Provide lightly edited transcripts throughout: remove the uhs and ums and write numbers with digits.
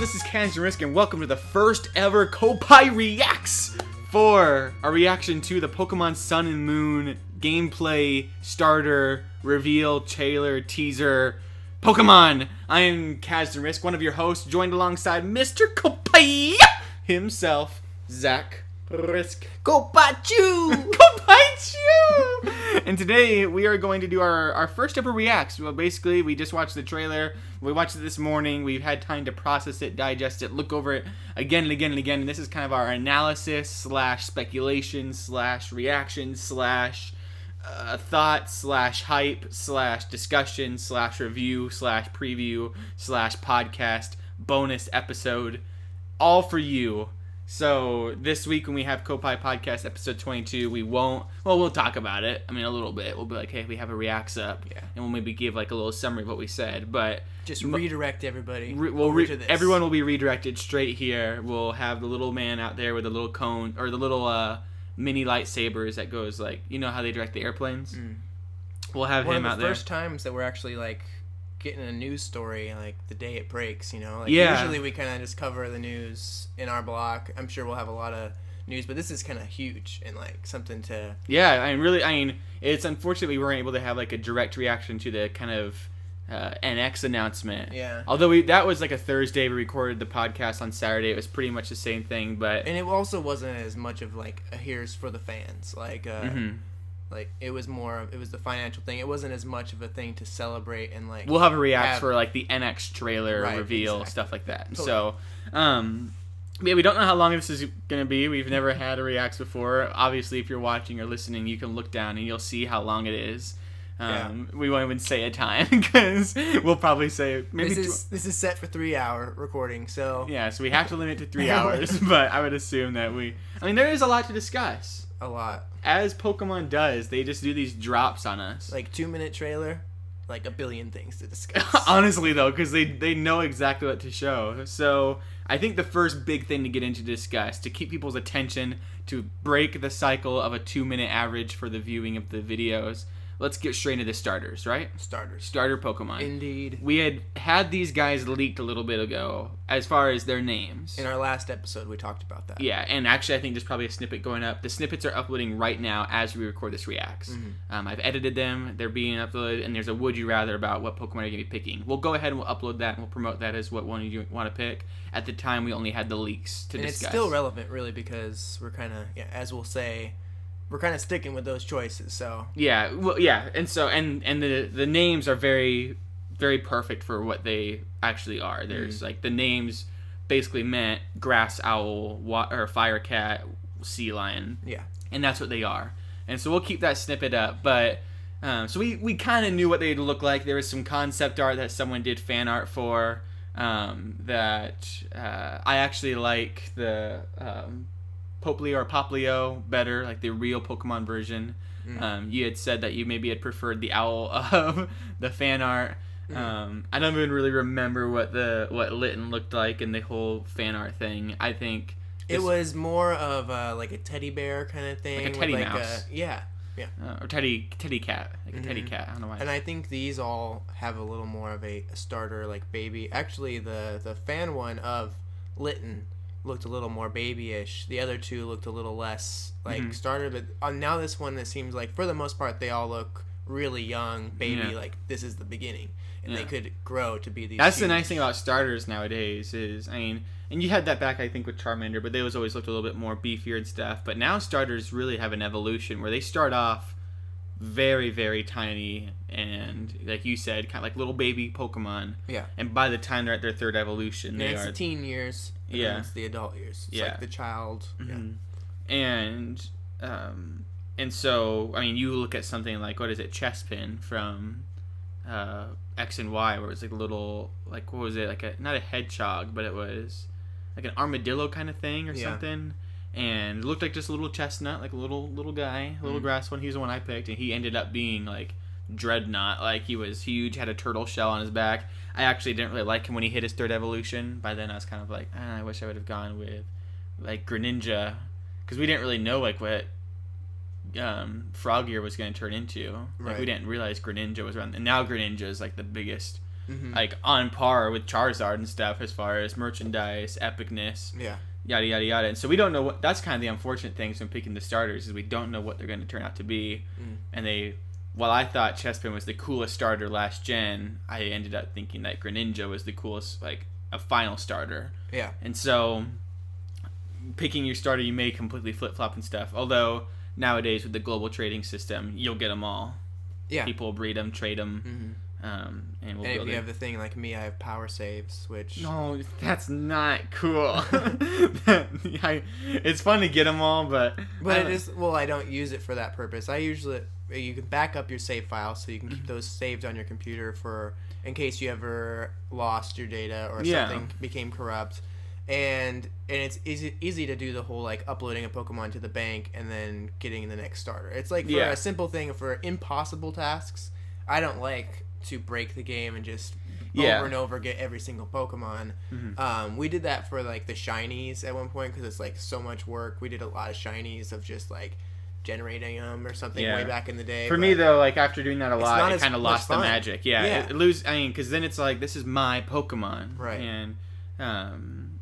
this is Cans and Risk, and welcome to the first ever Koppai Reacts for a reaction to the Pokemon Sun and Moon gameplay, starter, reveal, trailer, teaser, Pokemon. I am Cans and Risk, one of your hosts, joined alongside Mr. Koppai himself, Zach Risk. Koppai Chew! Koppai Chew! And today we are going to do our first ever reacts. Well, basically, we just watched the trailer. We watched it this morning. We've had time to process it, digest it, look over it again and again and again. And this is kind of our analysis slash speculation slash reaction slash thought slash hype slash discussion slash review slash preview slash podcast bonus episode, all for you. So this week when we have Koppai Podcast episode 22, we'll talk about it. I mean, a little bit. We'll be like, hey, we have a reacts up, and we'll maybe give like a little summary of what we said. But just redirect everybody. Everyone will be redirected straight here. We'll have the little man out there with the little cone or the little mini lightsabers that goes like, you know how they direct the airplanes. We'll have him out there. One of the first times that we're actually like getting a news story like the day it breaks, you know, like usually we kind of just cover the news in our block. I'm sure we'll have a lot of news, but this is kind of huge and like something to it's unfortunate we weren't able to have like a direct reaction to the kind of NX announcement. Although that was like a Thursday, we recorded the podcast on Saturday. It was pretty much the same thing, but and it also wasn't as much of like a here's for the fans, like like it was the financial thing. It wasn't as much of a thing to celebrate and like we'll have a react for like the NX trailer reveal, stuff like that. Totally. So we don't know how long this is gonna be. We've never had a reacts before. Obviously, if you're watching or listening, you can look down and you'll see how long it is. We won't even say a time because we'll probably say maybe this is set for 3-hour recording. So so we have to limit it to 3 hours. But I would assume that there is a lot to discuss. A lot. As Pokemon does, they just do these drops on us. Like 2-minute trailer, like a billion things to discuss. Honestly, though, because they know exactly what to show. So I think the first big thing to get into discuss, to keep people's attention, to break the cycle of a 2-minute average for the viewing of the videos, let's get straight into the starters, right? Starter Pokemon. Indeed. We had these guys leaked a little bit ago as far as their names. In our last episode, we talked about that. Yeah, and actually I think there's probably a snippet going up. The snippets are uploading right now as we record this reacts. I've edited them. They're being uploaded, and there's a would you rather about what Pokemon are going to be picking. We'll go ahead and we'll upload that, and we'll promote that as what one you want to pick. At the time, we only had the leaks to discuss. And it's still relevant, really, because we're kind of, as we'll say, we're kind of sticking with those choices, so and so the names are very, very perfect for what they actually are. There's like the names basically meant grass owl, or fire cat, sea lion, and that's what they are. And so we'll keep that snippet up, but so we kind of knew what they'd look like. There was some concept art that someone did fan art for that I actually like the Poplio or Poplio better, like the real Pokemon version. You had said that you maybe had preferred the owl of the fan art. I don't even really remember what Litten looked like in the whole fan art thing. I think it was more of like a teddy bear kind of thing, like a teddy mouse. Or teddy cat, like a teddy cat. I don't know why. And I think these all have a little more of a starter, like baby. Actually, the fan one of Litten looked a little more babyish. The other two looked a little less like starter, but now this one, it seems like for the most part they all look really young, baby. Like this is the beginning, and they could grow to be these. That's the nice thing about starters nowadays is, and you had that back I think with Charmander, but they always looked a little bit more beefier and stuff. But now starters really have an evolution where they start off very, very tiny and, like you said, kind of like little baby Pokemon. And by the time they're at their third evolution, it's the teen years. And then it's the adult years. It's like the child. And so you look at something like, what is it, Chespin from X and Y, where it was like a little, like, what was it, like not a hedgehog, but it was like an armadillo kind of thing or something. And it looked like just a little chestnut, like a little guy, a little grass one. He was the one I picked, and he ended up being like Dreadnought. Like he was huge, had a turtle shell on his back. I actually didn't really like him when he hit his third evolution. By then I was kind of like, I wish I would have gone with like Greninja, because we didn't really know like what Froggier was going to turn into. Like we didn't realize Greninja was around, and now Greninja is like the biggest like on par with Charizard and stuff as far as merchandise, epicness, yada yada yada. And so we don't know what. That's kind of the unfortunate things when picking the starters is we don't know what they're going to turn out to be. And while I thought Chespin was the coolest starter last gen, I ended up thinking that Greninja was the coolest, like a final starter. Yeah. And so picking your starter, you may completely flip flop and stuff. Although nowadays with the global trading system, you'll get them all. Yeah. People will breed them, trade them, and we'll and build if you it. have the thing like me, I have power saves, which No, that's not cool. It's fun to get them all, but it is. Well, I don't use it for that purpose. You can back up your save files so you can keep those saved on your computer for in case you ever lost your data or something became corrupt. And it's easy to do the whole like uploading a Pokemon to the bank and then getting the next starter. It's like for a simple thing, for impossible tasks, I don't like to break the game and just over and over get every single Pokemon. We did that for like the shinies at one point because it's like so much work. We did a lot of shinies of just like generating them or something way back in the day. For me though, like after doing that a lot, it kind of lost the magic. Because then it's like this is my Pokemon, right? And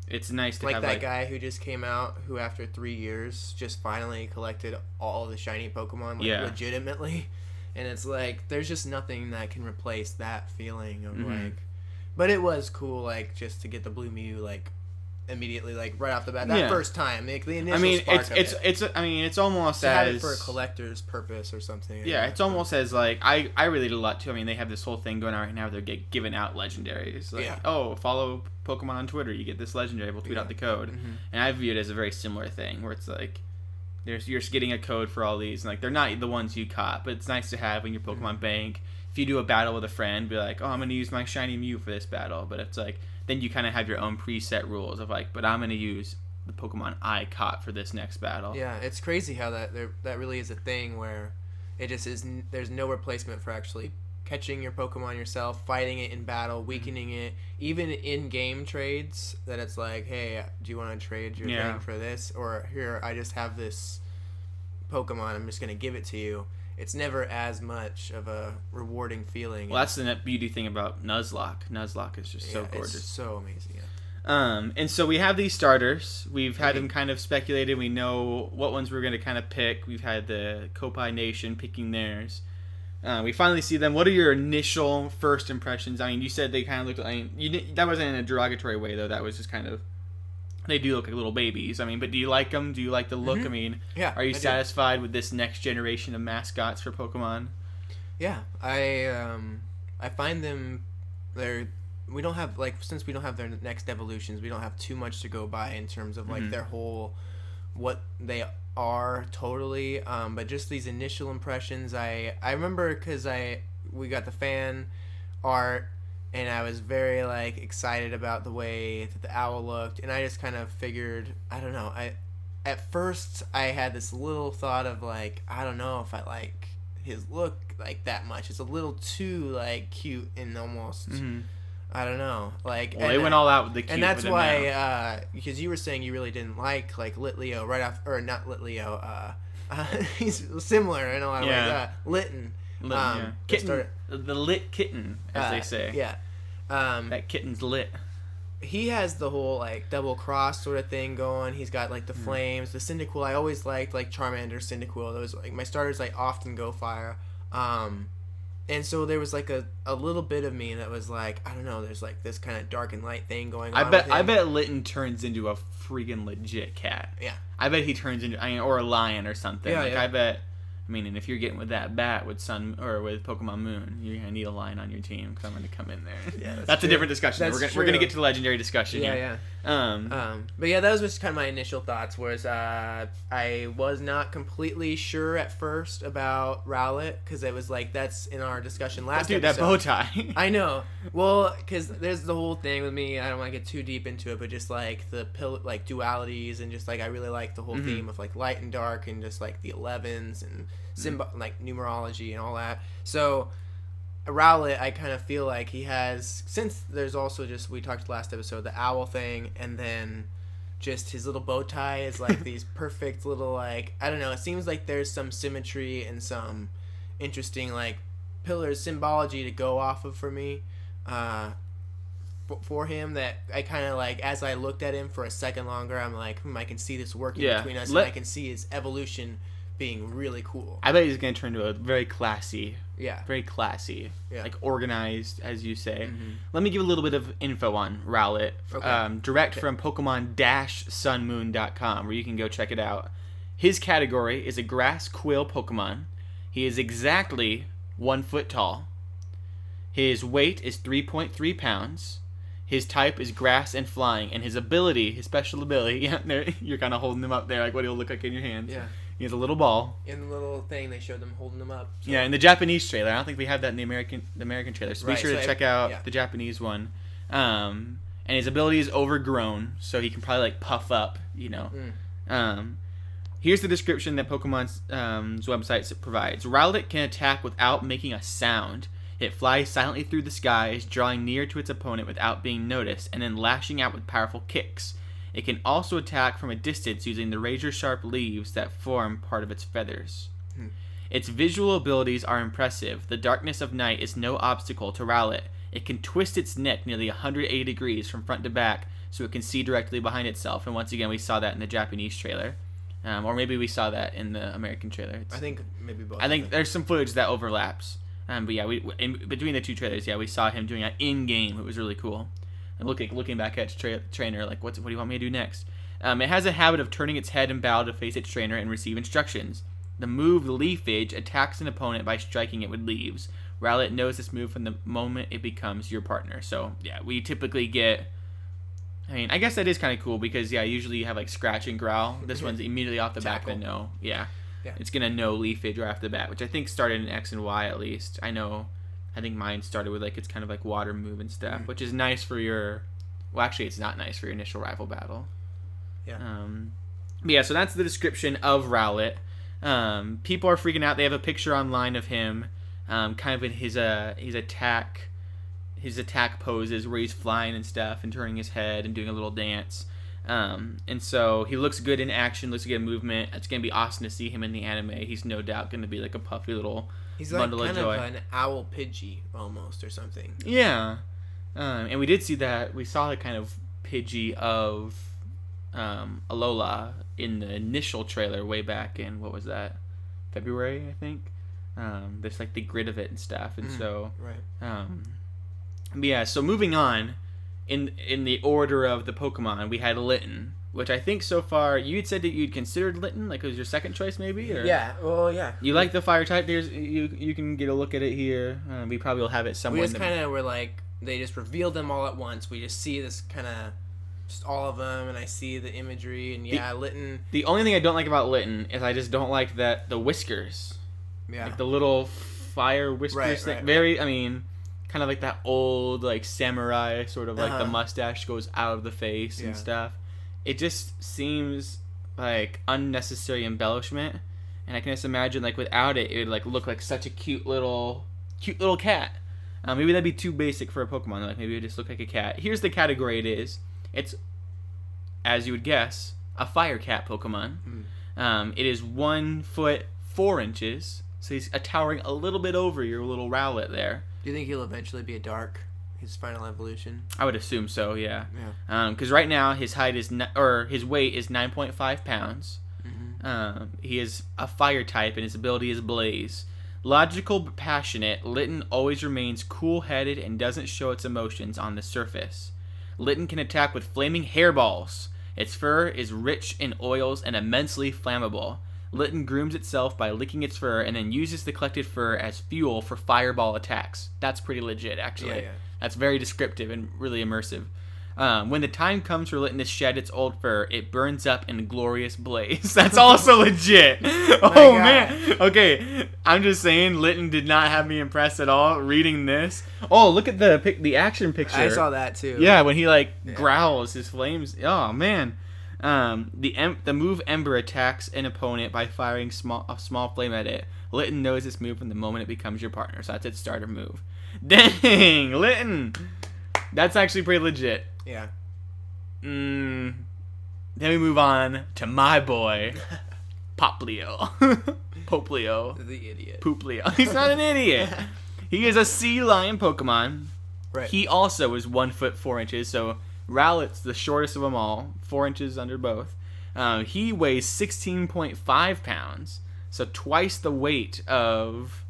it's nice to like have that guy who just came out who after 3 years just finally collected all the shiny Pokemon legitimately, and it's like there's just nothing that can replace that feeling of like. But it was cool, like just to get the Blue Mew like immediately, like right off the bat, that first time, like the initial spark it's almost to as have it for a collector's purpose or something. Yeah, it's almost as like I relate a lot to. I mean, they have this whole thing going on right now. They're giving out legendaries. Like, follow Pokemon on Twitter. You get this legendary. We'll tweet out the code. And I view it as a very similar thing, where it's like you're just getting a code for all these, and like they're not the ones you caught, but it's nice to have in your Pokemon bank. If you do a battle with a friend, be like, oh, I'm gonna use my shiny Mew for this battle, but it's like. Then you kind of have your own preset rules of like, but I'm going to use the Pokemon I caught for this next battle. Yeah, it's crazy how that really is a thing where it just is. There's no replacement for actually catching your Pokemon yourself, fighting it in battle, weakening it, even in game trades. That it's like, hey, do you want to trade your thing for this? Or here, I just have this Pokemon. I'm just going to give it to you. It's never as much of a rewarding feeling. Well, that's the net beauty thing about Nuzlocke. Nuzlocke is just so gorgeous. It's so amazing, and so we have these starters. We've had them kind of speculated. We know what ones we're going to kind of pick. We've had the Koppai Nation picking theirs. We finally see them. What are your initial first impressions? I mean, you said they kind of looked... that wasn't in a derogatory way, though. That was just kind of... They do look like little babies. I mean, but do you like them? Do you like the look? I mean, are you satisfied with this next generation of mascots for Pokemon? Yeah, I find them. We don't have since we don't have their next evolutions, we don't have too much to go by in terms of like their whole what they are totally. But just these initial impressions, I remember because we got the fan art. And I was very, like, excited about the way that the owl looked. And I just kind of figured, I don't know. At first, I had this little thought of, like, I don't know if I like his look, like, that much. It's a little too, like, cute and almost, I don't know. Like, well, they went all out with the cute. And that's why, because you were saying you really didn't like Litleo right off, or not Litleo, he's similar in a lot of ways. Litten. Kitten, the lit kitten, as they say. Yeah. That kitten's lit. He has the whole, like, double cross sort of thing going. He's got, like, the flames. The Cyndaquil, I always liked, like, Charmander, Cyndaquil. Those, like, my starters, like, often go fire. And so there was, like, a little bit of me that was like, I don't know, there's, like, this kind of dark and light thing going on I bet Litten turns into a freaking legit cat. Yeah. I bet he turns into, or a lion or something. Yeah, I bet... I mean, and if you're getting with that bat with Sun or with Pokemon Moon, you're gonna need a lion on your team because I'm gonna come in there. Yeah, that's a different discussion. We're gonna get to the legendary discussion. Yeah. But yeah, that was just kind of my initial thoughts. Was I was not completely sure at first about Rowlet because it was like that's in our discussion last episode. That bow tie. I know. Well, because there's the whole thing with me. I don't want to get too deep into it, but just like the dualities and just like I really like the whole theme of like light and dark and just like the 11s and like numerology and all that. So Rowlet, I kind of feel like he has, since there's also just, we talked last episode, the owl thing, and then just his little bow tie is like these perfect little, like, I don't know, it seems like there's some symmetry and some interesting like pillars, symbology to go off of for me. for him that I kind of like, as I looked at him for a second longer, I'm like, I can see this working between us, and I can see his evolution being really cool. I bet he's going to turn into a very classy, like organized, as you say. Let me give a little bit of info on Rowlet, direct from Pokemon-sunmoon.com, where you can go check it out. His category is a grass quill Pokemon. He is exactly 1 foot tall. His weight is 3.3 pounds. His type is grass and flying, and his special ability, you're kind of holding him up there, like what he'll look like in your hand. Yeah. He has a little ball. In the little thing, they showed them holding him up. So. Yeah, in the Japanese trailer. I don't think we have that in the American trailer, so be sure to check out the Japanese one. And his ability is overgrown, so he can probably like puff up, Here's the description that Pokemon's website provides. Rowlet can attack without making a sound. It flies silently through the skies, drawing near to its opponent without being noticed, and then lashing out with powerful kicks. It can also attack from a distance using the razor-sharp leaves that form part of its feathers. Its visual abilities are impressive. The darkness of night is no obstacle to Rowlet. It can twist its neck nearly 180 degrees from front to back, so it can see directly behind itself. And once again, we saw that in the Japanese trailer. Or maybe we saw that in the American trailer. I think maybe both. I think there's some footage that overlaps. But yeah, between the two trailers, we saw him doing that in-game. It was really cool. And looking back at its trainer, like, what do you want me to do next? It has a habit of turning its head and bow to face its trainer and receive instructions. The move Leafage attacks an opponent by striking it with leaves. Rowlet knows this move from the moment it becomes your partner. So, yeah, we typically get... I guess that is kind of cool because, usually you have, like, Scratch and Growl. This one's immediately off the bat going to know. Yeah. It's going to know Leafage right off the bat, which I think started in X and Y at least. I think mine started with, like, it's kind of like water move and stuff, which is nice for your... Well, actually, it's not nice for your initial rival battle. Yeah. So that's the description of Rowlet. People are freaking out. They have a picture online of him, kind of in his attack poses where he's flying and stuff and turning his head and doing a little dance. And so he looks good in action, looks good in movement. It's going to be awesome to see him in the anime. He's no doubt going to be like a puffy little bundle of joy. He's like kind of an owl Pidgey almost or something. Yeah. And we did see that. We saw a kind of Pidgey of Alola in the initial trailer way back in, what was that? February, I think. There's like the grid of it and stuff. And so... Right. But yeah, so moving on, in the order of the Pokemon, we had Litten, which I think so far, you had said that you'd considered Litten, like it was your second choice maybe? Or? Yeah, well, yeah. You like the fire type? You can get a look at it here. We probably will have it somewhere. We just kind of were like, they just revealed them all at once. We just see this kind of, just all of them, and I see the imagery, and Litten. The only thing I don't like about Litten is I just don't like the whiskers. Yeah. Like the little fire whiskers thing. Very, kind of like that old, like, samurai sort of, like, the mustache goes out of the face and stuff. It just seems like unnecessary embellishment, and I can just imagine, like, without it, it would, like, look like such a cute little cat. Maybe that'd be too basic for a Pokemon. Like, maybe it would just look like a cat. Here's the category it is. It's, as you would guess, a fire cat Pokemon. It is 1 foot 4 inches, so he's towering a little bit over your little Rowlet there. Do you think he'll eventually be a dark, his final evolution? I would assume so, yeah. Because right now his height is his weight is 9.5 pounds. He is a fire type and his ability is Blaze. Logical but passionate, Litten always remains cool-headed and doesn't show its emotions on the surface. Litten can attack with flaming hairballs. Its fur is rich in oils and immensely flammable. Litten grooms itself by licking its fur and then uses the collected fur as fuel for fireball attacks. That's pretty legit, actually. Yeah. That's very descriptive and really immersive. When the time comes for Litten to shed its old fur, it burns up in a glorious blaze. That's also legit. Oh, man. Okay, I'm just saying, Litten did not have me impressed at all reading this. Oh, look at the action picture. I saw that, too. Yeah, when he, growls, his flames. Oh, man. The move Ember attacks an opponent by firing a small flame at it. Litten knows this move from the moment it becomes your partner, so that's its starter move. Dang, Litten! That's actually pretty legit. Yeah. Then we move on to my boy, Poplio. Poplio. The idiot. Pooplio. He's not an idiot. He is a sea lion Pokemon. Right. He also is 1 foot 4 inches. So Rowlett's the shortest of them all, 4 inches under both. He weighs 16.5 pounds, so twice the weight of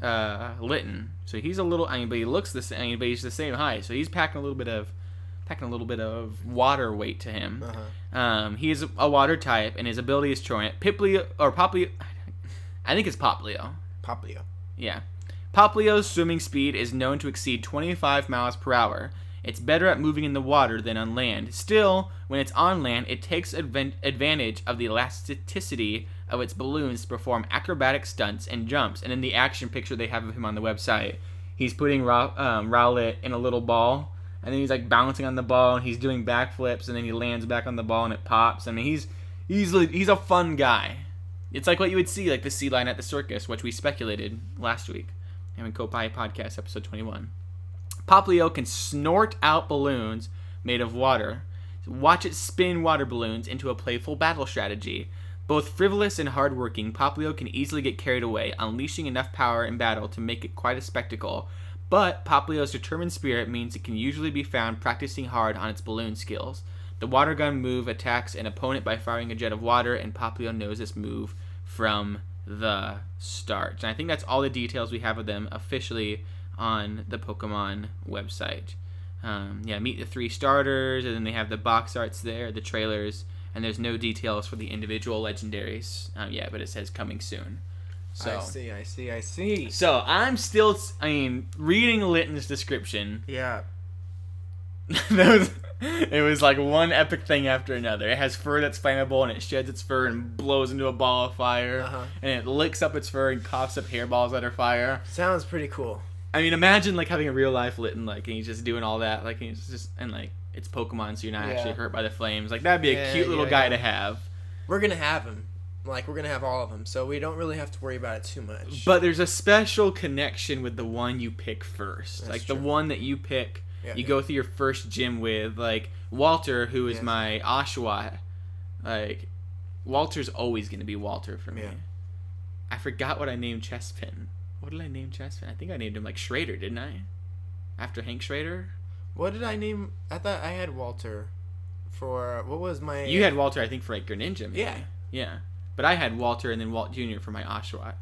Litton. So he's a little. But he looks the same. But he's the same height. So he's packing a little bit of water weight to him. He is a water type, and his ability is Torrent. Poplio. I think it's Poplio. Poplio. Yeah. Poplio's swimming speed is known to exceed 25 miles per hour. It's better at moving in the water than on land. Still, when it's on land, it takes advantage of the elasticity of its balloons to perform acrobatic stunts and jumps. And in the action picture they have of him on the website, he's putting Rowlett in a little ball, and then he's like bouncing on the ball, and he's doing backflips, and then he lands back on the ball, and it pops. I mean, he's a fun guy. It's like what you would see, like the sea lion at the circus, which we speculated last week in Koppai Podcast, episode 21. Poplio can snort out balloons made of water. Watch it spin water balloons into a playful battle strategy. Both frivolous and hardworking, Poplio can easily get carried away, unleashing enough power in battle to make it quite a spectacle. But Poplio's determined spirit means it can usually be found practicing hard on its balloon skills. The water gun move attacks an opponent by firing a jet of water, and Poplio knows this move from the start. And I think that's all the details we have of them officially on the Pokemon website. Meet the 3 starters, and then they have the box arts there, the trailers, and there's no details for the individual legendaries yet, but it says coming soon. So I see. So I'm still, reading Litton's description. Yeah. It was like one epic thing after another. It has fur that's flammable, and it sheds its fur and blows into a ball of fire, and it licks up its fur and coughs up hairballs that are fire. Sounds pretty cool. I mean, imagine like having a real life Litton, like, and he's just doing all that, like, he's just, and like it's Pokemon, so you're not actually hurt by the flames. Like, that'd be a cute little guy to have. We're gonna have him. Like, we're gonna have all of them, so we don't really have to worry about it too much. But there's a special connection with the one you pick first. That's like true. The one that you pick, you go through your first gym with. Like Walter, who is my Oshawott. Like, Walter's always gonna be Walter for me. Yeah. I forgot what I named Chespin. What did I name Chespin? I think I named him like Schrader, didn't I? After Hank Schrader? What did I name? I thought I had Walter for, what was my... You had Walter, I think, for like Greninja, maybe. Yeah. Yeah. But I had Walter and then Walt Jr. for my Oshawott.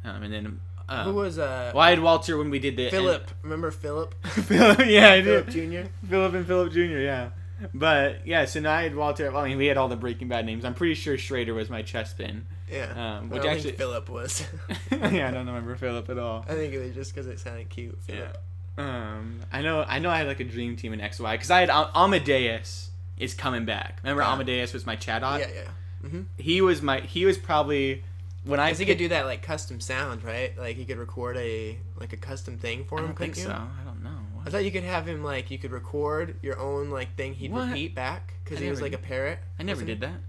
And then... who was... well, I had Walter when we did the... Philip. Remember Philip? Philip, yeah, I did. Philip Jr.? Philip and Philip Jr., yeah. But, yeah, so now I had Walter... Well, I mean, we had all the Breaking Bad names. I'm pretty sure Schrader was my Chespin. Yeah. Which I don't actually... think Philip was. Yeah, I don't remember Philip at all. I think it was just because it sounded cute. Philip. Yeah. I know I had like a dream team in XY because I had Amadeus is coming back. Remember Amadeus was my Chatot? Yeah. Mm-hmm. He was probably when I... Because he could do that like custom sound, right? Like he could record a custom thing for him. I don't think so. I don't know. What? I thought you could have him like you could record your own like thing he'd repeat back because he was like a parrot. I never did that.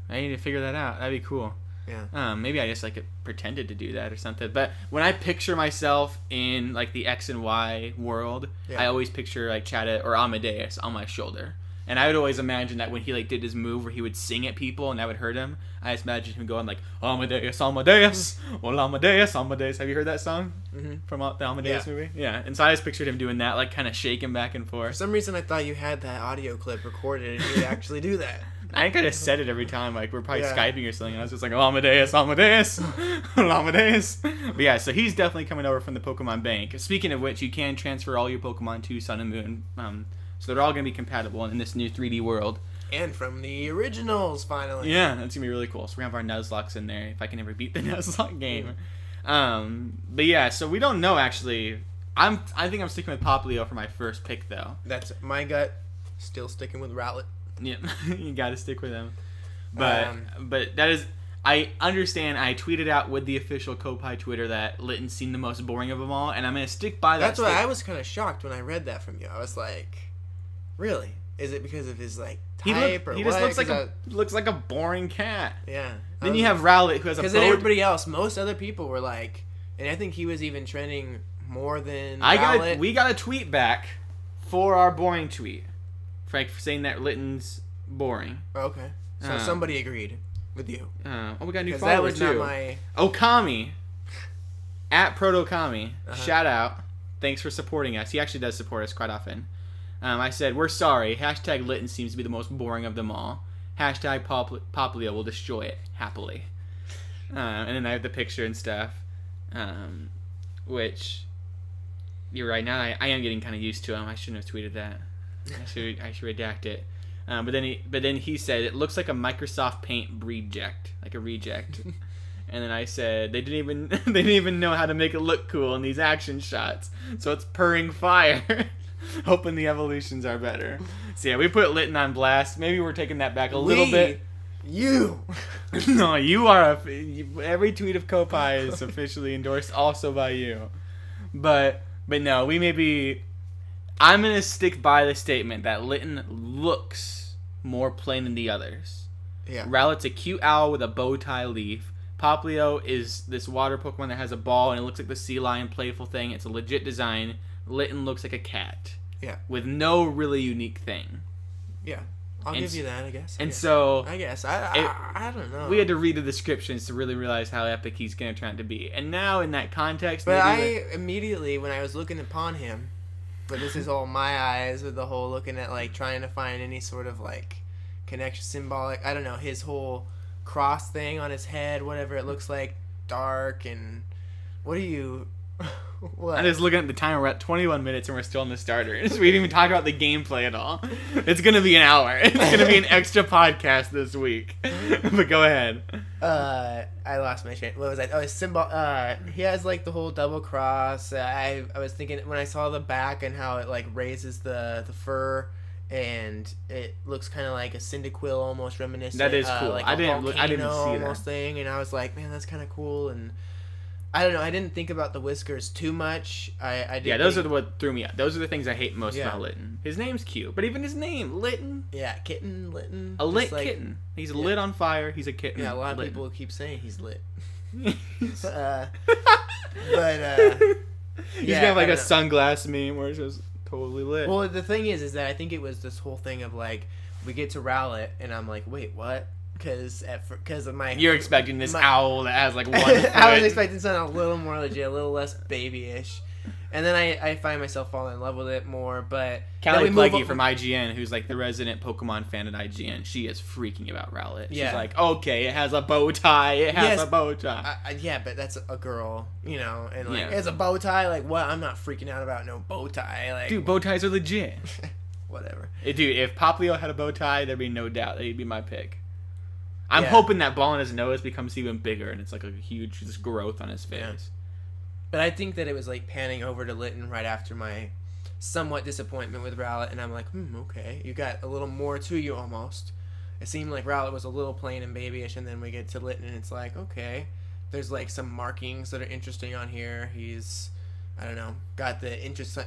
I need to figure that out. That'd be cool. Yeah. Maybe I just like pretended to do that or something. But when I picture myself in like the X and Y world, I always picture like Chatot or Amadeus on my shoulder. And I would always imagine that when he like did his move where he would sing at people and that would hurt him, I just imagined him going like Amadeus, Amadeus, well Amadeus, Amadeus. Have you heard that song from the Amadeus movie? Yeah. And so I just pictured him doing that, like kind of shaking back and forth. For some reason, I thought you had that audio clip recorded and you would actually do that. I think I just said it every time, like we're probably Skyping or something, and I was just like, Amadeus, Amadeus, Amadeus. But yeah, so he's definitely coming over from the Pokemon Bank. Speaking of which, you can transfer all your Pokemon to Sun and Moon, so they're all going to be compatible in this new 3D world. And from the originals, finally. Yeah, that's going to be really cool. So we're going to have our Nuzlocke in there, if I can ever beat the Nuzlocke game. But yeah, so we don't know, actually. I think I'm sticking with Poplio for my first pick, though. That's my gut. Still sticking with Rowlett. Yeah, you got to stick with him. But that is... I understand. I tweeted out with the official Koppai Twitter that Litton seemed the most boring of them all, and I'm going to stick by that. That's why I was kind of shocked when I read that from you. I was like, really? Is it because of his like type or what? He just looks like a boring cat. Yeah. Then you have Rowlett, who has a bow. Because then everybody else, most other people were like, and I think he was even trending more than Rowlett. We got a tweet back for our boring tweet, Frank, for saying that Litton's boring. Okay. So somebody agreed with you. We got a new follower too. That was not my... Okami. At Protokami. Shout out. Thanks for supporting us. He actually does support us quite often. I said, we're sorry. Hashtag Litton seems to be the most boring of them all. Hashtag Poplio will destroy it happily. And then I have the picture and stuff. Which, you're right, now I am getting kind of used to him. I shouldn't have tweeted that. I should redact it. But then he said, it looks like a Microsoft Paint reject. Like a reject. And then I said, they didn't even know how to make it look cool in these action shots. So it's purring fire. Hoping the evolutions are better. So yeah, we put Litton on blast. Maybe we're taking that back a little bit. You. No, you are every tweet of Koppai is officially endorsed also by you. But no, I'm going to stick by the statement that Litton looks more plain than the others. Yeah. Rowlet's a cute owl with a bow tie leaf. Poplio is this water Pokemon that has a ball and it looks like the sea lion playful thing. It's a legit design. Litton looks like a cat. Yeah. With no really unique thing. Yeah. I'll give you that, I guess. I don't know. We had to read the descriptions to really realize how epic he's going to turn out to be. And now in that context... But immediately, when I was looking upon him, but this is all my eyes with the whole looking at, like, trying to find any sort of, like, connection, symbolic, I don't know, his whole cross thing on his head, whatever it looks like, dark, and what are you... What? I'm just looking at the time. We're at 21 minutes and we're still in the starters. We didn't even talk about the gameplay at all. It's going to be an hour. It's going to be an extra podcast this week. But go ahead. I lost my train. What was that? Oh, his symbol. He has like the whole double cross. I was thinking when I saw the back and how it like raises the fur. And it looks kind of like a Cyndaquil almost reminiscent. That is cool. Like I didn't see almost that thing. And I was like, man, that's kind of cool. And I don't know. I didn't think about the whiskers too much. I did. Yeah, those are what threw me out. Those are the things I hate most about Litton. His name's cute, but even his name, Litton. Yeah, kitten, Litton. A lit kitten. He's lit on fire. He's a kitten. Yeah, a lot of people keep saying he's lit. He's gonna have like a sunglass meme where it's just totally lit. Well, the thing is that I think it was this whole thing of like we get to Rowlet, and I'm like, wait, what? Because of my... You're expecting this owl that has like one foot. I was expecting something a little more legit, a little less babyish. And then I find myself falling in love with it more, but... Callie Pluggy from IGN, who's like the resident Pokemon fan at IGN, she is freaking about Rowlet. She's like, okay, it has a bow tie, a bow tie. Yeah, but that's a girl, you know, and like, it has a bow tie, like, what? I'm not freaking out about no bow tie. Like, dude, bow ties are legit. Whatever. Dude, if Poplio had a bow tie, there'd be no doubt that he'd be my pick. I'm hoping that ball on his nose becomes even bigger and it's like a huge just growth on his face. Yeah. But I think that it was like panning over to Litton right after my somewhat disappointment with Rowlet, and I'm like, okay, you got a little more to you almost. It seemed like Rowlet was a little plain and babyish, and then we get to Litton and it's like, okay, there's like some markings that are interesting on here. He's, I don't know, got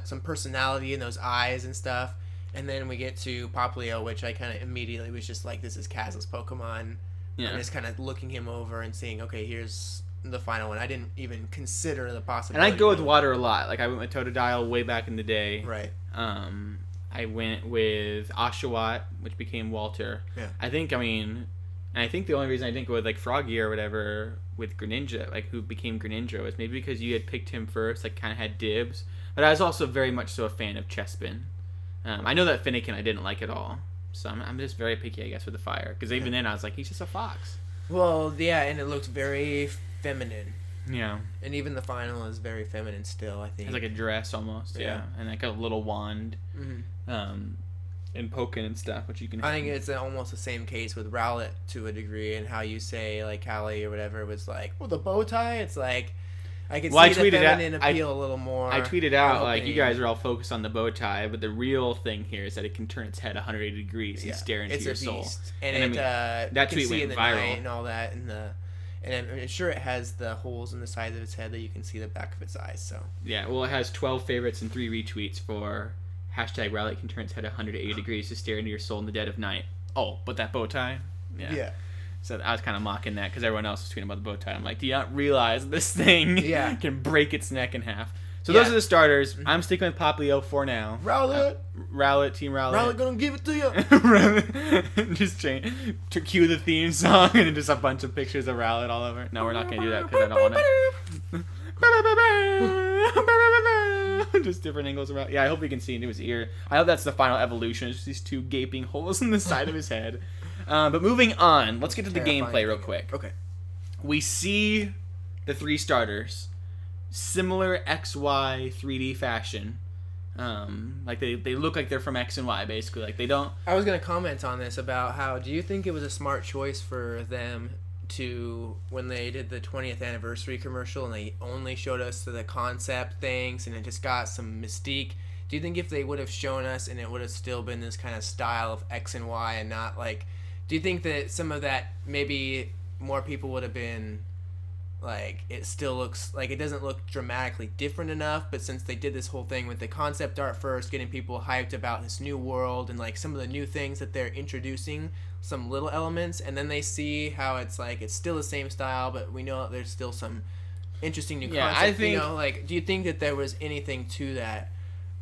some personality in those eyes and stuff. And then we get to Poplio, which I kind of immediately was just like, this is Kaz's Pokemon. Yeah. I'm just kind of looking him over and seeing, okay, here's the final one. I didn't even consider the possibility. And I go with water a lot. Like I went with Totodile way back in the day. Right. I went with Oshawott, which became Walter. Yeah. I think the only reason I didn't go with like Froggy or whatever with Greninja, like who became Greninja, was maybe because you had picked him first, like kind of had dibs. But I was also very much so a fan of Chespin. I know that Finnegan I didn't like at all. So I'm just very picky, I guess, with the fire. Because even then I was like, he's just a fox. Well, yeah, and it looked very feminine. Yeah. And even the final is very feminine still, I think. It's like a dress almost, yeah. And like a little wand. Mm-hmm. And poking and stuff, which you can... I think it's almost the same case with Rowlet to a degree, and how you say, like, Callie or whatever was like, well, the bow tie, it's like... I can see the feminine appeal a little more. I tweeted out, like, you guys are all focused on the bow tie, but the real thing here is that it can turn its head 180 degrees and stare into your soul. And that tweet went viral. And all that, and I'm sure it has the holes in the sides of its head that you can see the back of its eyes. So yeah, well, it has 12 favorites and 3 retweets for hashtag Rowlet can turn its head 180 degrees to stare into your soul in the dead of night. Oh, but that bow tie? Yeah. So I was kind of mocking that because everyone else was tweeting about the bow tie. I'm like, do you not realize this thing can break its neck in half? So those are the starters. I'm sticking with Poplio for now. Rowlet. Team Rowlet. Rowlet gonna give it to you. Just change to cue the theme song and just a bunch of pictures of Rowlet all over. No, we're not gonna do that because I don't want to. just different angles around. Yeah, I hope you can see into his ear. I hope that's the final evolution. It's just these two gaping holes in the side of his head. But moving on, let's get to the gameplay real quick. Okay. We see the 3 starters, similar XY 3D fashion. Like they look like they're from X and Y, basically. Like they don't. I was gonna comment on this about how. Do you think it was a smart choice for them to, when they did the 20th anniversary commercial and they only showed us the concept things and it just got some mystique? Do you think if they would have shown us and it would have still been this kind of style of X and Y and not like, do you think that some of that maybe more people would have been like, it still looks like, it doesn't look dramatically different enough, but since they did this whole thing with the concept art first, getting people hyped about this new world and like some of the new things that they're introducing, some little elements, and then they see how it's like, it's still the same style, but we know that there's still some interesting new concepts. I think, like, do you think that there was anything to that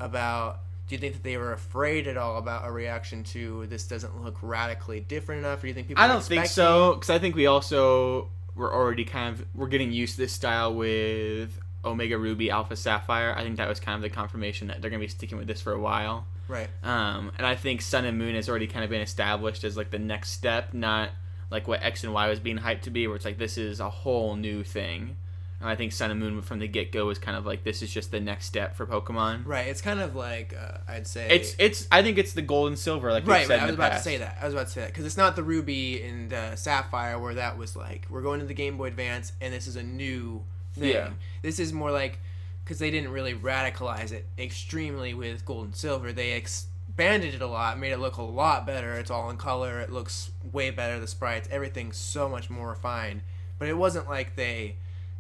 about, do you think that they were afraid at all about a reaction to this doesn't look radically different enough, or do you think people I don't think so, because I think we also we're already we're getting used to this style with Omega Ruby, Alpha Sapphire. I think that was kind of the confirmation that they're going to be sticking with this for a while. Right. And I think Sun and Moon has already kind of been established as like the next step, not like what X and Y was being hyped to be, where it's like this is a whole new thing. And I think Sun and Moon from the get-go was kind of like this is just the next step for Pokemon. Right. It's kind of like I'd say it's I think it's the Gold and Silver, like right. Said I was in the about past. to say that because it's not the Ruby and Sapphire where that was like we're going to the Game Boy Advance and this is a new thing. Yeah. This is more like, because they didn't really radicalize it extremely with Gold and Silver. They expanded it a lot, made it look a lot better. It's all in color. It looks way better. The sprites, everything's so much more refined. But it wasn't like they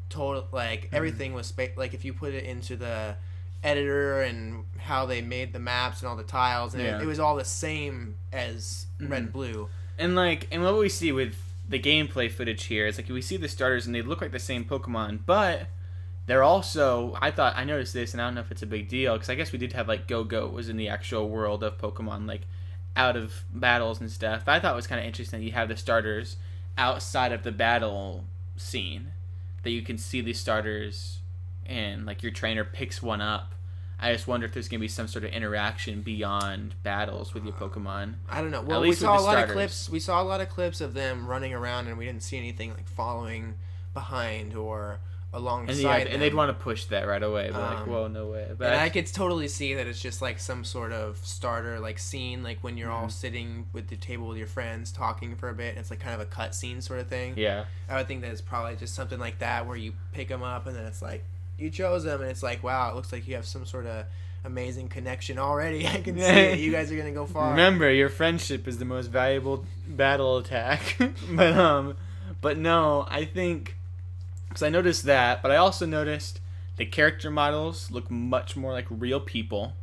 total like everything was like if you put it into the editor and how they made the maps and all the tiles and it was all the same as Red and Blue. And like, and what we see with the gameplay footage here is like we see the starters and they look like the same Pokemon, but they're also, I noticed this, and I don't know if it's a big deal, because I guess we did have, like, Go-Go was in the actual world of Pokemon, like, out of battles and stuff. But I thought it was kind of interesting that you have the starters outside of the battle scene, that you can see these starters, and, like, your trainer picks one up. I just wonder if there's going to be some sort of interaction beyond battles with your Pokemon. I don't know. Well, we saw a lot of clips. We saw a lot of clips of them running around, and we didn't see anything, like, following behind or alongside and they'd want to push that right away, but like, whoa, no way. But and I could totally see that it's just like some sort of starter like scene, like when you're all sitting with the table with your friends talking for a bit, and it's like kind of a cut scene sort of thing. Yeah, I would think that it's probably just something like that where you pick them up and then it's like you chose them and it's like, wow, it looks like you have some sort of amazing connection already. I can see it. You guys are gonna go far. Remember, your friendship is the most valuable battle attack. But no, I think. Because I noticed that, but I also noticed the character models look much more like real people.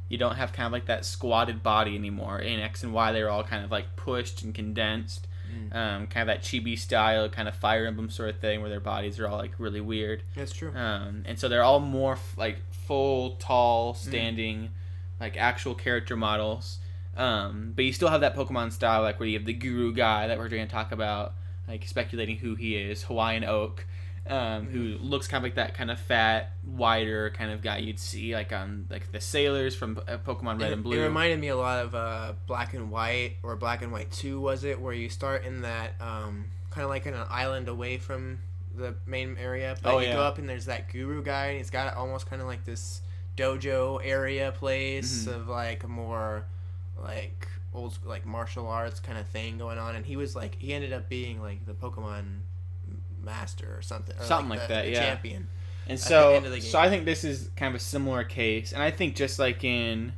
You don't have kind of like that squatted body anymore. In X and Y, they're all kind of like pushed and condensed. Kind of that chibi style, kind of Fire Emblem sort of thing, where their bodies are all like really weird. That's true. And so they're all more like full, tall, standing, like actual character models. But you still have that Pokemon style, like where you have the guru guy that we're going to talk about, like speculating who he is, Hawaiian Oak. Who looks kind of like that kind of fat, wider kind of guy you'd see like on like the sailors from Pokemon Red and Blue. It reminded me a lot of Black and White, or Black and White 2, was it? Where you start in that kind of like in an island away from the main area, but you go up and there's that guru guy, and he's got almost kind of like this dojo area place of like a more like old like martial arts kind of thing going on, and he ended up being like the Pokemon master or something like that, the champion. And so I think this is kind of a similar case, and I think just like in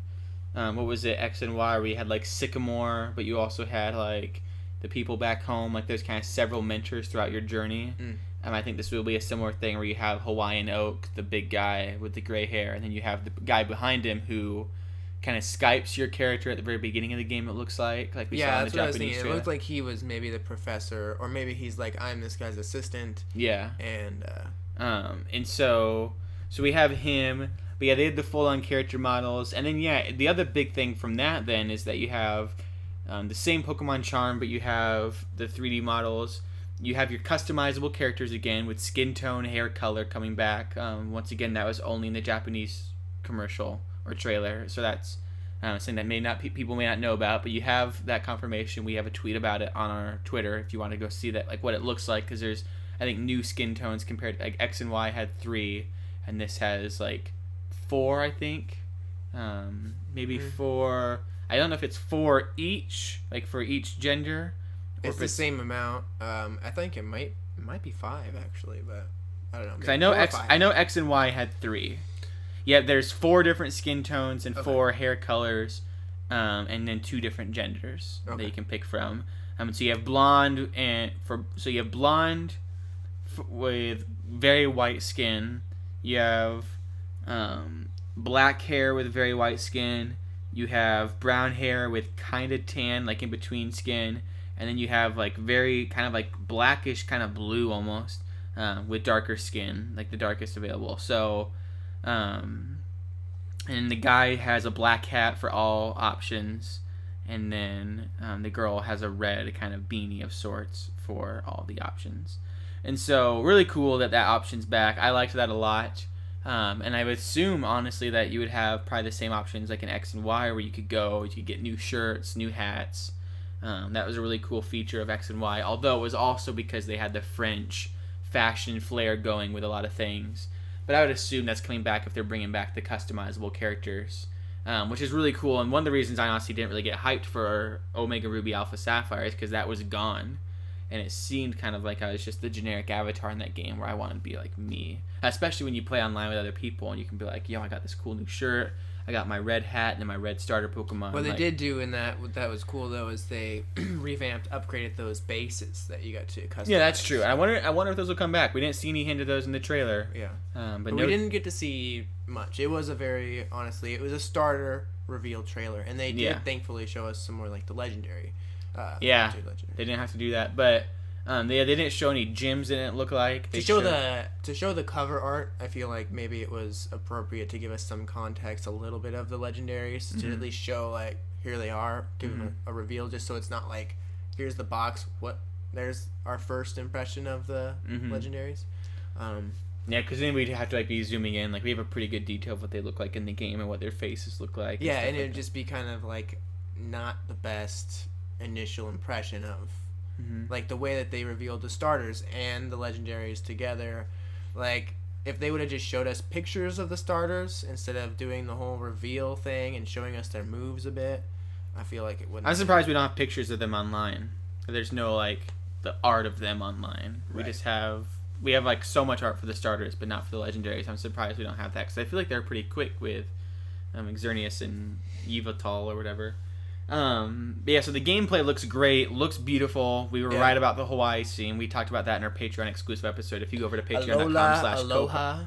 what was it, X and Y, where you had like Sycamore, but you also had like the people back home, like there's kind of several mentors throughout your journey. And I think this will be a similar thing where you have Hawaiian Oak, the big guy with the gray hair, and then you have the guy behind him who kind of Skypes your character at the very beginning of the game, it looks like we saw in the Japanese trailer. It looked like he was maybe the professor, or maybe he's like, I'm this guy's assistant. Yeah. And so we have him, but yeah, they had the full-on character models, and then the other big thing from that then is that you have the same Pokemon charm, but you have the 3D models. You have your customizable characters again with skin tone, hair color coming back. Once again, that was only in the Japanese commercial or trailer. So that's something that people may not know about, but you have that confirmation. We have a tweet about it on our Twitter if you want to go see that, like what it looks like, because there's, I think, new skin tones compared to, like, X and Y had 3, and this has like 4, I think. Maybe 4. I don't know if it's 4 each, like for each gender. It's the same amount. I think it might be 5 actually, but I don't know. Because I know X and Y had 3. Yeah, there's 4 different skin tones and 4 hair colors, and then 2 different genders that you can pick from. So you have blonde with very white skin. You have black hair with very white skin. You have brown hair with kind of tan, like in between skin, and then you have like very kind of like blackish, kind of blue almost, with darker skin, like the darkest available. So. And the guy has a black hat for all options, and then the girl has a red kind of beanie of sorts for all the options. And so really cool that option's back. I liked that a lot. And I would assume, honestly, that you would have probably the same options like an X and Y, where you could get new shirts, new hats. That was a really cool feature of X and Y, although it was also because they had the French fashion flair going with a lot of things. But I would assume that's coming back if they're bringing back the customizable characters, which is really cool. And one of the reasons I honestly didn't really get hyped for Omega Ruby Alpha Sapphire is because that was gone. And it seemed kind of like I was just the generic avatar in that game where I wanted to be like me. Especially when you play online with other people and you can be like, yo, I got this cool new shirt. I got my red hat and then my red starter Pokemon. What they did do in that was cool though is they revamped, upgraded those bases that you got to customize. Yeah, that's true. I wonder if those will come back. We didn't see any hint of those in the trailer. Yeah, but we didn't get to see much. It was it was a starter reveal trailer, and they did thankfully show us some more like the legendary. They didn't have to do that, but. They didn't show any gyms. It didn't look like to show the cover art. I feel like maybe it was appropriate to give us some context, a little bit of the legendaries, to at least show like here they are, give them a reveal, just so it's not like here's the box. There's our first impression of the legendaries. Yeah, because then we'd have to like be zooming in. Like we have a pretty good detail of what they look like in the game and what their faces look like. Yeah, and it'd just be kind of like not the best initial impression of. Like the way that they revealed the starters and the legendaries together. Like if they would have just showed us pictures of the starters instead of doing the whole reveal thing and showing us their moves a bit, I feel like it wouldn't. I'm surprised we don't have pictures of them online. There's no like the art of them online. We just have like so much art for the starters, but not for the legendaries. I'm surprised we don't have that because I feel like they're pretty quick with Xerneas and Yveltal or whatever. But yeah, so the gameplay looks great, looks beautiful. We were right about the Hawaii scene. We talked about that in our Patreon exclusive episode. If you go over to patreon.com/Aloha.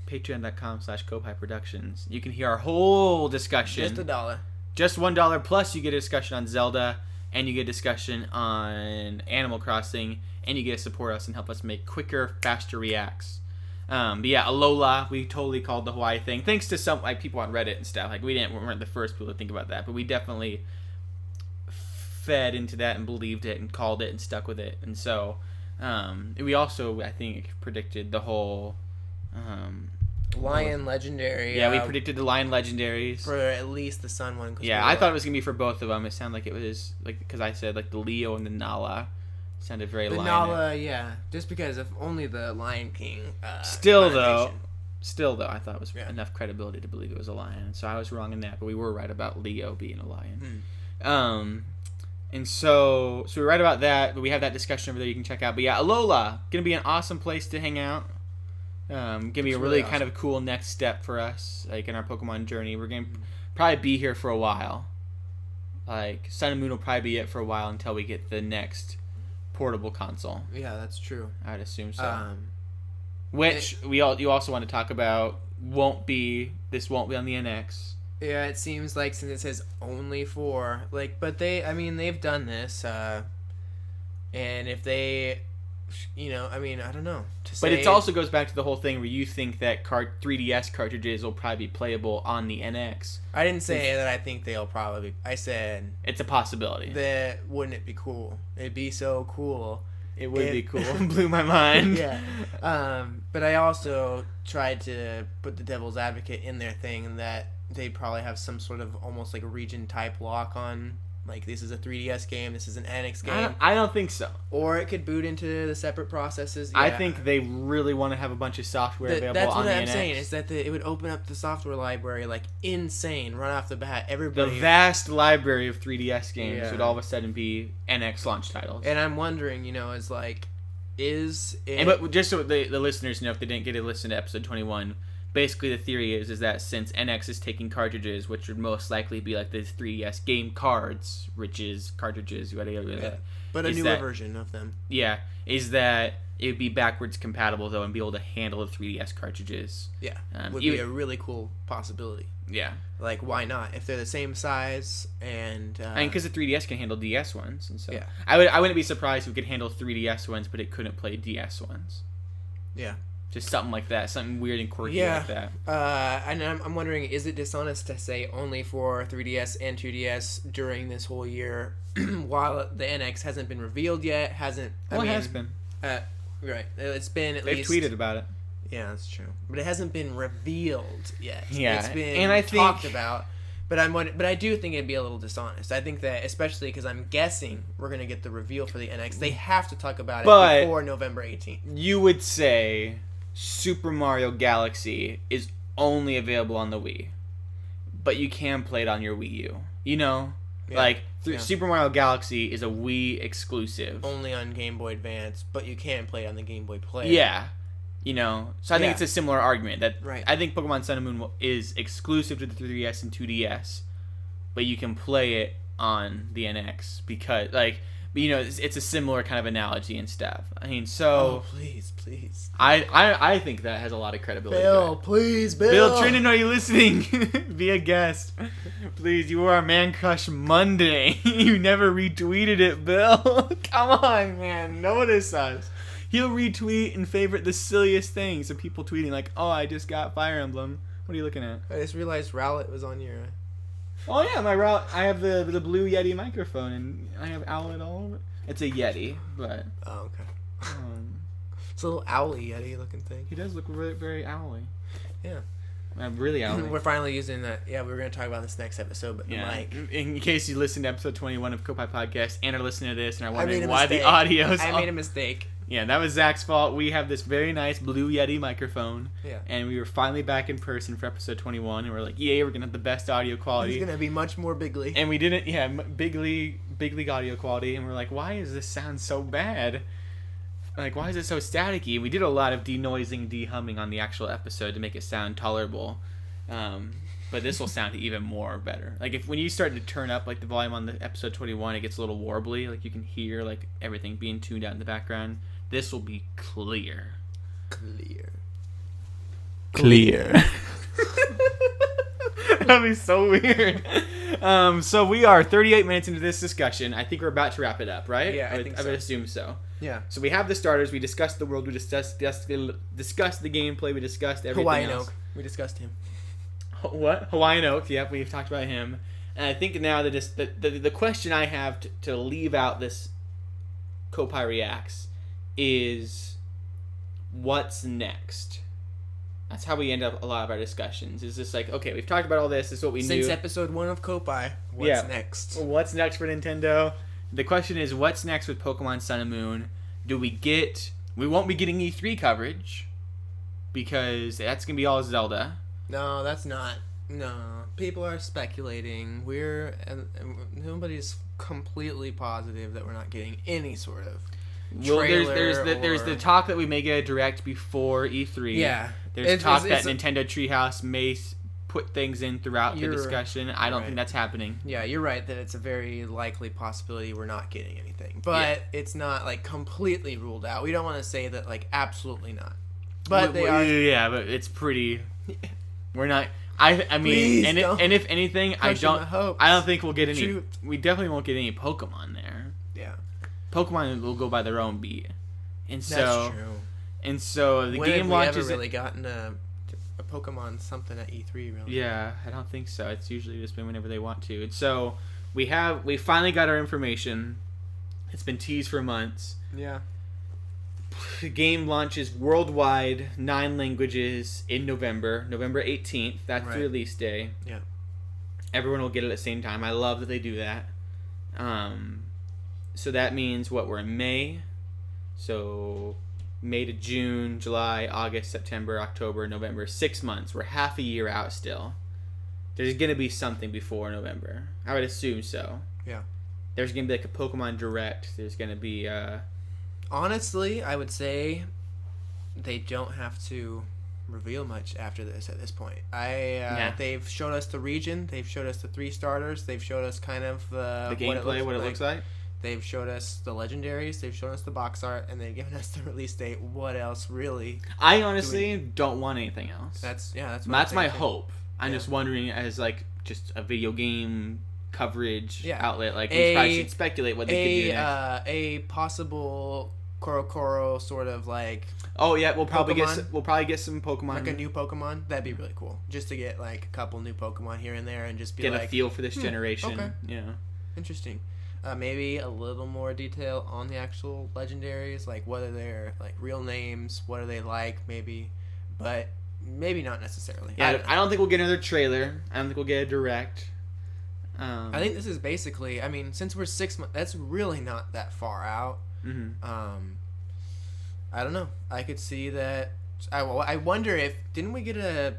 Patreon.com/Koppai Productions. You can hear our whole discussion. Just $1. Just $1, plus you get a discussion on Zelda, and you get a discussion on Animal Crossing, and you get to support us and help us make quicker, faster reacts. But yeah, Alola, we totally called the Hawaii thing. Thanks to some like people on Reddit and stuff. Like we weren't the first people to think about that, but we definitely fed into that and believed it and called it and stuck with it. And so we also, I think, predicted the whole Lion Legendary. Yeah, we predicted the Lion Legendaries for at least the Sun one. Yeah, I thought it was gonna be for both of them. It sounded like it was like because I said like the Leo and the Nala. Sounded very lion. Nala, yeah. Just because if only the Lion King. Still though, I thought it was enough credibility to believe it was a lion. So I was wrong in that, but we were right about Leo being a lion. And so we're right about that. But we have that discussion over there you can check out. But yeah, Alola gonna be an awesome place to hang out. Gonna be a really awesome. Kind of cool next step for us, like in our Pokemon journey. We're gonna probably be here for a while. Like Sun and Moon will probably be it for a while until we get the next portable console. Yeah, that's true. I'd assume so. Which you also want to talk about won't be on the NX. Yeah, it seems like since it says only for but they've done this, and if they, I don't know. But it also goes back to the whole thing where you think that 3DS cartridges will probably be playable on the NX. I didn't say that I think they'll probably. I said it's a possibility. Wouldn't it be cool? It'd be so cool It would be cool. Blew my mind. Yeah. But I also tried to put the devil's advocate in their thing that they probably have some sort of almost like a region type lock on. Like, this is a 3DS game, this is an NX game. I don't think so. Or it could boot into the separate processes. Yeah. I think they really want to have a bunch of software available on the NX. That's what I'm saying, is that it would open up the software library, like, insane, right off the bat. Everybody... The vast library of 3DS games would all of a sudden be NX launch titles. And I'm wondering, is like, is it... But just so the listeners know, if they didn't get to listen to episode 21... Basically, the theory is that since NX is taking cartridges, which would most likely be like the 3DS game cards, cartridges, whatever. Yeah. But a newer version of them. Yeah, is that it would be backwards compatible though, and be able to handle the 3DS cartridges. Yeah, would be a really cool possibility. Yeah, like why not? If they're the same size and because the 3DS can handle DS ones, and so yeah, I wouldn't be surprised if we could handle 3DS ones, but it couldn't play DS ones. Yeah. Just something like that, something weird and quirky like that. And I'm wondering, is it dishonest to say only for 3DS and 2DS during this whole year, while the NX hasn't been revealed yet? It has been. Right, it's been at least. They've tweeted about it. Yeah, that's true, but it hasn't been revealed yet. Yeah, it's been talked about. But I do think it'd be a little dishonest. I think that, especially because I'm guessing we're gonna get the reveal for the NX, they have to talk about it before November 18th. You would say Super Mario Galaxy is only available on the Wii, but you can play it on your Wii U. Super Mario Galaxy is a Wii exclusive. Only on Game Boy Advance, but you can play it on the Game Boy Player. Yeah. So I think it's a similar argument that right. I think Pokemon Sun and Moon is exclusive to the 3DS and 2DS, but you can play it on the NX because, it's a similar kind of analogy and stuff. I mean, so... Oh, please. I think that has a lot of credibility. Bill, please, Bill. Bill Trinan, are you listening? Be a guest. Please, you were our Man Crush Monday. You never retweeted it, Bill. Come on, man. Notice us. He'll retweet and favorite the silliest things of people tweeting like, oh, I just got Fire Emblem. What are you looking at? I just realized Rowlet was on your... Oh, yeah, my Rowlet. I have the blue Yeti microphone, and I have Owlet all over. It's a Yeti, but... Oh, okay. It's a little owly Yeti looking thing. He does look very, very owly. Yeah. I'm really owly. We're finally using that. Yeah, we were going to talk about this next episode, but the mic. In case you listened to episode 21 of Koppai Podcast and are listening to this and are wondering why the audio's... I made a mistake. Yeah, that was Zach's fault. We have this very nice blue Yeti microphone. Yeah. And we were finally back in person for episode 21, and we're like, yay, we're going to have the best audio quality. It's going to be much more bigly. And we didn't, big league audio quality, and we're like, why does this sound so bad? Like, why is it so staticky? We did a lot of denoising, de-humming on the actual episode to make it sound tolerable. But this will sound even more better. Like, when you start to turn up, like, the volume on the episode 21, it gets a little warbly. Like, you can hear, like, everything being tuned out in the background. This will be clear. That'd be so weird. So we are 38 minutes into this discussion. I think we're about to wrap it up, right? Yeah, I think so. I would assume so. Yeah. So we have the starters. We discussed the world. We discussed the gameplay. We discussed everything Hawaiian else. Oak. We discussed him. What? Hawaiian Oak. Yep, we've talked about him. And I think now the question I have to leave out this Koppai Reacts is what's next? That's how we end up a lot of our discussions. It's just like, okay, we've talked about all this. This is what we knew. Since episode 1 of Koppai, what's next? What's next for Nintendo? The question is, what's next with Pokemon Sun and Moon? We won't be getting E3 coverage because that's going to be all Zelda. No, that's not. No. People are speculating. Nobody's completely positive that we're not getting any sort of there's the talk that we may get a direct before E3. Yeah. There's talk that Nintendo Treehouse may put things in throughout the discussion. I don't think that's happening. Yeah, you're right that it's a very likely possibility we're not getting anything. But it's not, like, completely ruled out. We don't want to say that, like, absolutely not. But they are... Yeah, but it's pretty... We're not... I mean, please and if anything, I don't think we'll get any... Shoot. We definitely won't get any Pokemon there. Yeah. Pokemon will go by their own beat. And so... That's true. And so the game launches... When have we ever really gotten a Pokemon something at E3, really? Yeah, I don't think so. It's usually just been whenever they want to. And so we finally got our information. It's been teased for months. Yeah. The game launches worldwide, 9 languages in November 18th. That's the release day. Yeah. Everyone will get it at the same time. I love that they do that. So that means we're in May. So May to June, July, August, September, October, November. 6 months. We're half a year out still. There's going to be something before November. I would assume so. Yeah. There's going to be like a Pokemon Direct. There's going to be... Honestly, I would say they don't have to reveal much after this at this point. They've showed us the region. They've showed us the 3 starters. They've showed us kind of the gameplay, what it looks like. They've showed us the legendaries. They've shown us the box art, and they've given us the release date. What else, really? I honestly don't want anything else. That's my hope. I'm just wondering, as like just a video game coverage outlet, like we probably should speculate what they could do next. A possible Korokoro sort of like. Oh yeah, we'll probably get some Pokemon. Like a new Pokemon. That'd be really cool. Just to get like a couple new Pokemon here and there, and just get a feel for this generation. Okay. Yeah. Interesting. Maybe a little more detail on the actual legendaries, like what are their like real names, what are they like, maybe, but maybe not necessarily. Yeah, I don't think we'll get another trailer. I don't think we'll get a direct. I think this is basically. I mean, since we're 6 months, that's really not that far out. Mm-hmm. I don't know. I could see that. I wonder if didn't we get a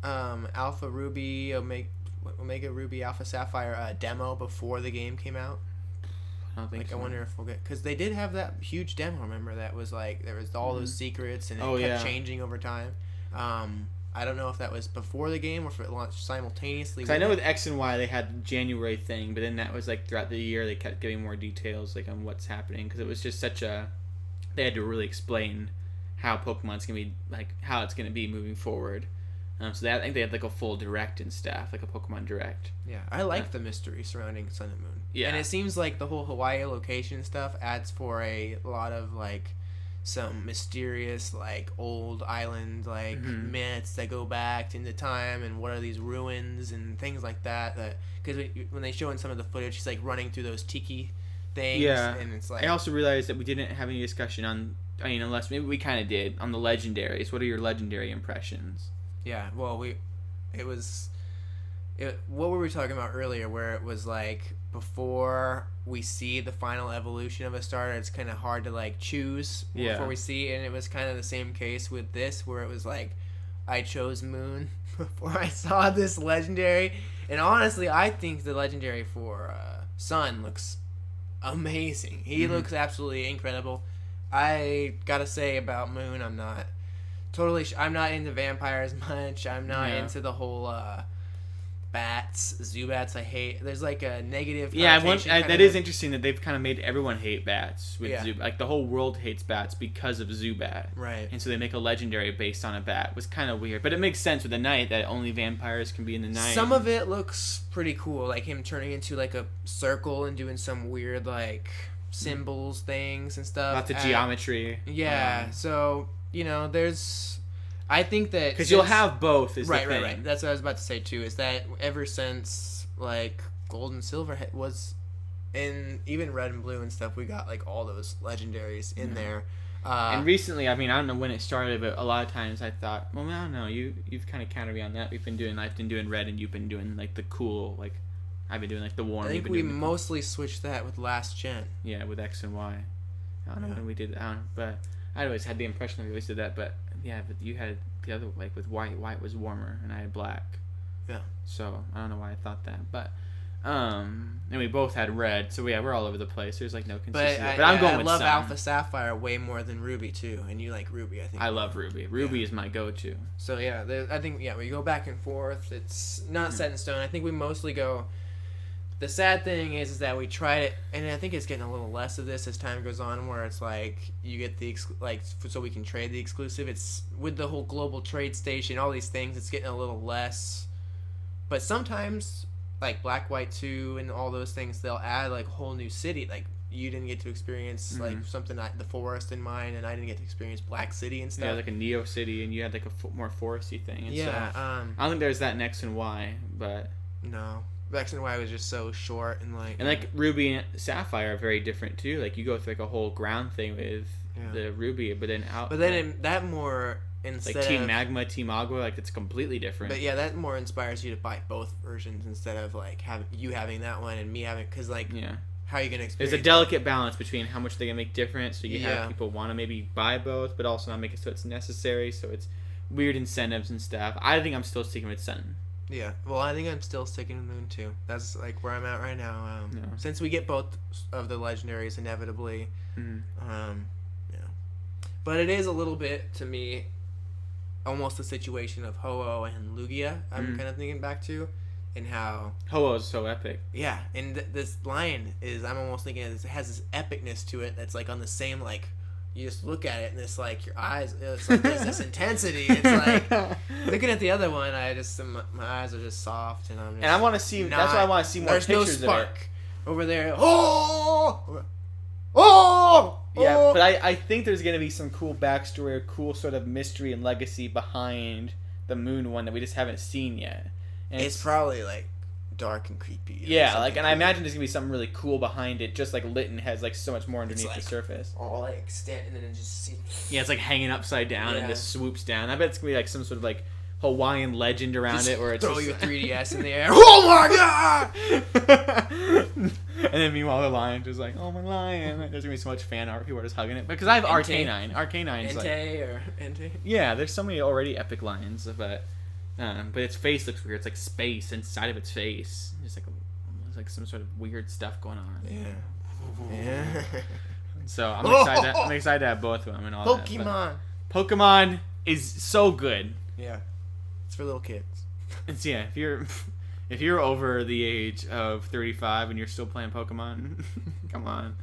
Alpha Ruby Omega Ruby Alpha Sapphire demo before the game came out? I don't think so. I wonder if we'll get, because they did have that huge demo. Remember that was like there was all those secrets and it kept changing over time. I don't know if that was before the game or if it launched simultaneously. I know with X and Y they had the January thing, but then that was like throughout the year they kept giving more details like on what's happening because it was just such a. They had to really explain how Pokemon's gonna be like how it's gonna be moving forward. So I think they had like a full direct and stuff, like a Pokemon Direct. Yeah, I like the mystery surrounding Sun and Moon. Yeah, and it seems like the whole Hawaii location stuff adds for a lot of like some mysterious like old island like myths that go back into time and what are these ruins and things like that. That because when they show in some of the footage, she's like running through those tiki things. Yeah, and it's like I also realized that we didn't have any discussion on. I mean, unless maybe we kind of did on the legendaries. What are your legendary impressions? Yeah, well, what were we talking about earlier where it was like before we see the final evolution of a starter, it's kind of hard to like choose before we see it, and it was kind of the same case with this where it was like I chose Moon before I saw this legendary, and honestly I think the legendary for Sun looks amazing. He looks absolutely incredible. I gotta say about Moon, I'm not into vampires much. I'm not into the whole bats, Zubats. I hate. There's like a negative. Yeah, that is interesting that they've kind of made everyone hate bats with Zubat. Like the whole world hates bats because of Zubat. Right. And so they make a legendary based on a bat. It was kind of weird, but it makes sense with the night that only vampires can be in the night. Some of it looks pretty cool, like him turning into like a circle and doing some weird like symbols things and stuff. Lots of geometry. Yeah. So. I think that because you'll have both is right, the thing. Right. That's what I was about to say too. Is that ever since like Gold and Silver was in even Red and Blue and stuff, we got like all those legendaries in there. And recently, I mean, I don't know when it started, but a lot of times I thought, well, I don't know, you've kind of countered me on that. I've been doing Red, and you've been doing like the cool like I've been doing like the warm. I think we mostly switched that with last gen. Yeah, with X and Y. I don't know when we did. But I always had the impression that we always did that, but you had the other like with white. White was warmer, and I had black. Yeah. So I don't know why I thought that, but and we both had red, so we're all over the place. There's like no consistency. But I'm going with Sun. I love Alpha Sapphire way more than Ruby too, and you like Ruby, I think. I love Ruby. Ruby is my go-to. So I think we go back and forth. It's not set in stone. I think we mostly go. The sad thing is that we tried it, and I think it's getting a little less of this as time goes on, where it's like you get the so we can trade the exclusive. It's with the whole global trade station, all these things. It's getting a little less, but sometimes like Black, White 2 and all those things, they'll add like a whole new city. Like you didn't get to experience like something like the forest in mine, and I didn't get to experience Black City and stuff. Yeah, like a Neo City, and you had like a more foresty thing. And yeah, I don't think there's that in X and Y, but no. X and Y was just so short and like Ruby and Sapphire are very different too. Like you go through like a whole ground thing with the Ruby, but then that more instead like Team of Magma, Team Agua, like it's completely different. But yeah, that more inspires you to buy both versions instead of like having that one and me having, because like how are you gonna experience? There's a delicate balance between how much they can make different, so you have people want to maybe buy both, but also not make it so it's necessary. So it's weird incentives and stuff. I think I'm still sticking with Sun. Yeah, well, I think I'm still sticking to Moon too. That's like where I'm at right now. Since we get both of the legendaries inevitably, but it is a little bit to me, almost a situation of Ho-Oh and Lugia. I'm kind of thinking back to, and how Ho-Oh is so epic. Yeah, and this lion is. I'm almost thinking it has this epicness to it that's like on the same like. You just look at it and it's like your eyes. It's like there's this intensity. It's like looking at the other one. My eyes are just soft and I'm. Just and I want to see. That's why I want to see more pictures There's no spark of it. over there. Oh. Yeah, but I think there's gonna be some cool backstory or cool sort of mystery and legacy behind the Moon one that we just haven't seen yet. And it's probably like dark and creepy. Yeah, like, and I imagine there's gonna be something really cool behind it, just like Litten has like so much more underneath like, the surface. All like standing and then just see. Yeah, it's like hanging upside down and just swoops down. I bet it's gonna be like some sort of like Hawaiian legend around just it, where it's throw just, your 3DS in the air. Oh my god! And then meanwhile the lion just like, oh my lion. There's gonna be so much fan art. People are just hugging it because I have Arcanine. Arcanine's like Ente. Yeah, there's so many already epic lions, but its face looks weird. It's like space inside of its face. It's like some sort of weird stuff going on. Yeah. So I'm excited. I'm excited to have both of them and all Pokemon. that. Pokemon is so good. Yeah. It's for little kids. It's if you're over the age of 35 and you're still playing Pokemon, come on.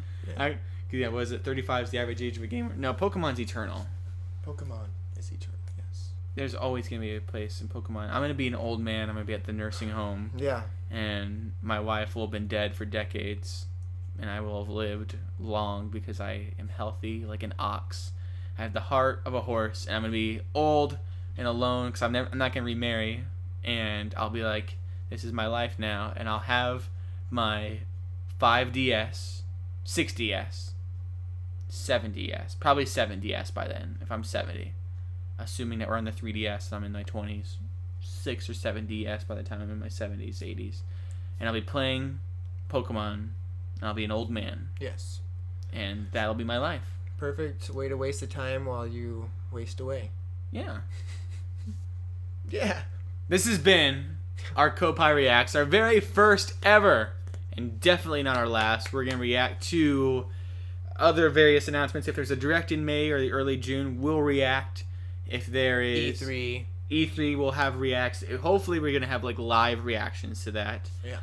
Was it 35 is the average age of a gamer? No, Pokemon's eternal. Pokemon is eternal. There's always going to be a place in Pokemon. I'm going to be an old man. I'm going to be at the nursing home. Yeah. And my wife will have been dead for decades. And I will have lived long because I am healthy like an ox. I have the heart of a horse. And I'm going to be old and alone because I'm not going to remarry. And I'll be like, this is my life now. And I'll have my 5DS, 6DS, 7DS. Probably 7DS by then if I'm 70. Assuming that we're on the 3DS and I'm in my 20s, 6 or 7 DS by the time I'm in my 70s, 80s. And I'll be playing Pokemon, and I'll be an old man. Yes. And that'll be my life. Perfect way to waste the time while you waste away. Yeah. Yeah. This has been our Koppai Reacts, our very first ever, and definitely not our last. We're going to react to other various announcements. If there's a Direct in May or the early June, we'll react. If there is E3 we'll have reacts. Hopefully we're going to have like live reactions to that. Yeah.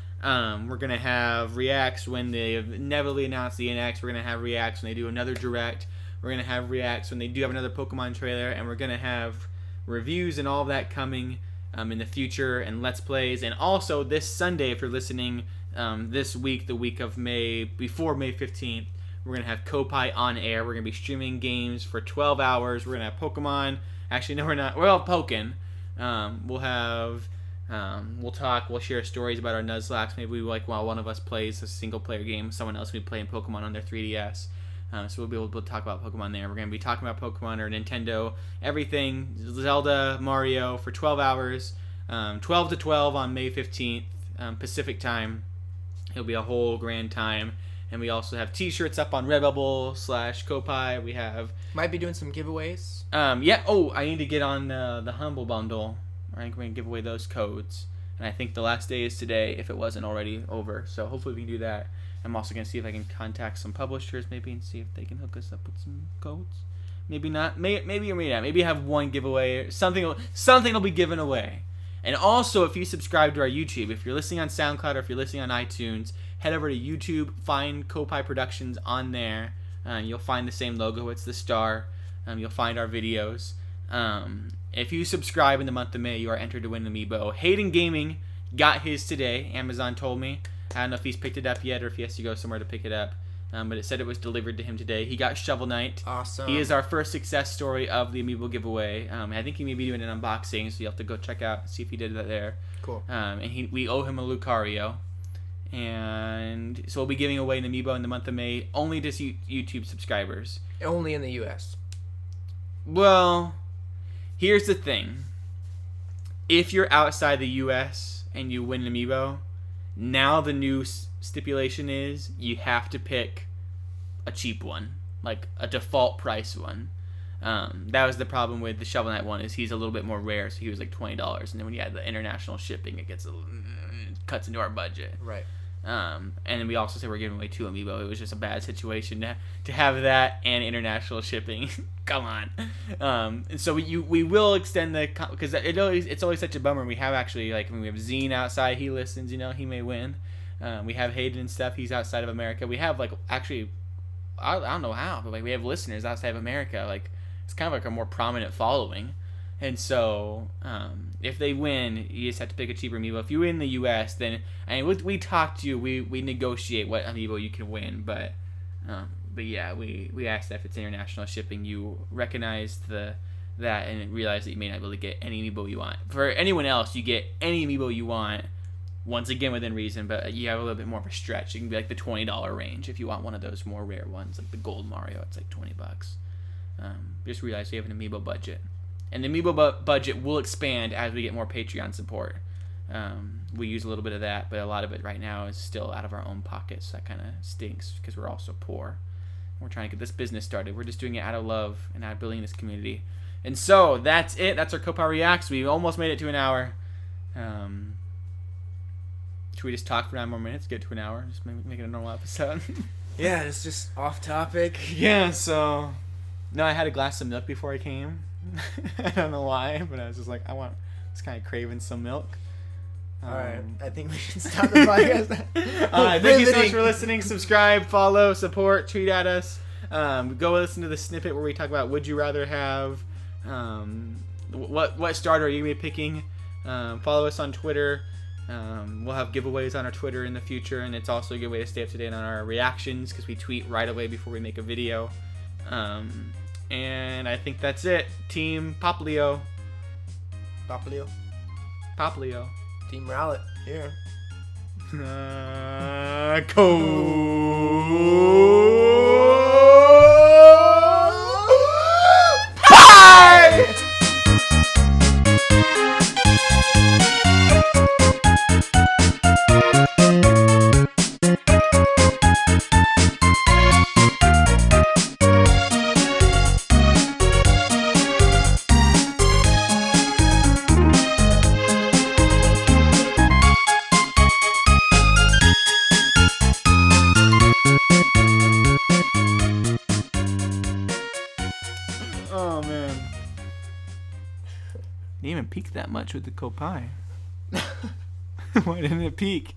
We're going to have reacts when they inevitably announce the NX. We're going to have reacts when they do another Direct. We're going to have reacts when they do have another Pokemon trailer. And we're going to have reviews and all of that coming in the future, and Let's Plays. And also this Sunday, if you're listening this week, the week of May, before May 15th, we're going to have Koppai on air. We're going to be streaming games for 12 hours. We're going to have Pokemon. Actually, no, we're not. We're all Pokken. We'll have, we'll talk, we'll share stories about our Nuzlocke. Maybe while one of us plays a single-player game, someone else will be playing Pokemon on their 3DS. So we'll be able to talk about Pokemon there. We're going to be talking about Pokemon or Nintendo, everything, Zelda, Mario, for 12 hours, 12 to 12 on May 15th, Pacific time. It'll be a whole grand time. And we also have T-shirts up on Redbubble/Koppai. We have... Might be doing some giveaways. Yeah. Oh, I need to get on the Humble Bundle. I think we're going to give away those codes. And I think the last day is today, if it wasn't already over. So hopefully we can do that. I'm also going to see if I can contact some publishers maybe and see if they can hook us up with some codes. Maybe not. Maybe or maybe not. Maybe have one giveaway. Something will be given away. And also, if you subscribe to our YouTube, if you're listening on SoundCloud or if you're listening on iTunes, head over to YouTube, find Koppai Productions on there. You'll find the same logo. It's the star. You'll find our videos. If you subscribe in the month of May, you are entered to win an amiibo. Hayden Gaming got his today. Amazon told me. I don't know if he's picked it up yet or if he has to go somewhere to pick it up. But it said it was delivered to him today. He got Shovel Knight. Awesome. He is our first success story of the amiibo giveaway. I think he may be doing an unboxing, so you'll have to go check out, see if he did that there. Cool. And we owe him a Lucario. And so we'll be giving away an amiibo in the month of May, only to YouTube subscribers. Only in the U.S. Well, here's the thing. If you're outside the U.S. and you win an amiibo, now the new stipulation is you have to pick a cheap one, like a default price one. That was the problem with the Shovel Knight one, is he's a little bit more rare, so he was like $20, and then when you add the international shipping, it cuts into our budget. Right. And then we also said we're giving away 2 amiibo. It was just a bad situation to have that and international shipping. Come on. And so we will extend the, because it's always such a bummer. We have actually, like, when we have Zine outside, he listens, he may win. We have Hayden and stuff, he's outside of America. We have, like, actually, I don't know how, but like we have listeners outside of America. Like, it's kind of like a more prominent following. And so, if they win, you just have to pick a cheaper amiibo. If you win the U.S., then we talk to you. We negotiate what amiibo you can win. But yeah, we asked that if it's international shipping, you recognize that and realize that you may not be able to get any amiibo you want. For anyone else, you get any amiibo you want. Once again, within reason, but you have a little bit more of a stretch. It can be like the $20 range if you want one of those more rare ones, like the Gold Mario. It's like $20. Just realize you have an amiibo budget. And the amiibo budget will expand as we get more Patreon support. We use a little bit of that, but a lot of it right now is still out of our own pockets. That kind of stinks because we're also poor. We're trying to get this business started. We're just doing it out of love and out of building this community. And so that's it. That's our Koppai Reacts. We almost made it to an hour. Should we just talk for 9 more minutes, get to an hour, just make it a normal episode? Yeah, it's just off topic. Yeah, so... No, I had a glass of milk before I came. I don't know why, but I was just like, I was kind of craving some milk. Alright, I think we should stop the podcast. Thank you so much for listening. Subscribe, follow, support, tweet at us. Go listen to the snippet where we talk about would you rather have, what starter are you going to be picking. Follow us on Twitter. We'll have giveaways on our Twitter in the future, and it's also a good way to stay up to date on our reactions because we tweet right away before we make a video. And I think that's it. Team Poplio. Poplio. Team Rowlet here. Koppai! Oh man. Didn't even peak that much with the Koppai. Why didn't it peak?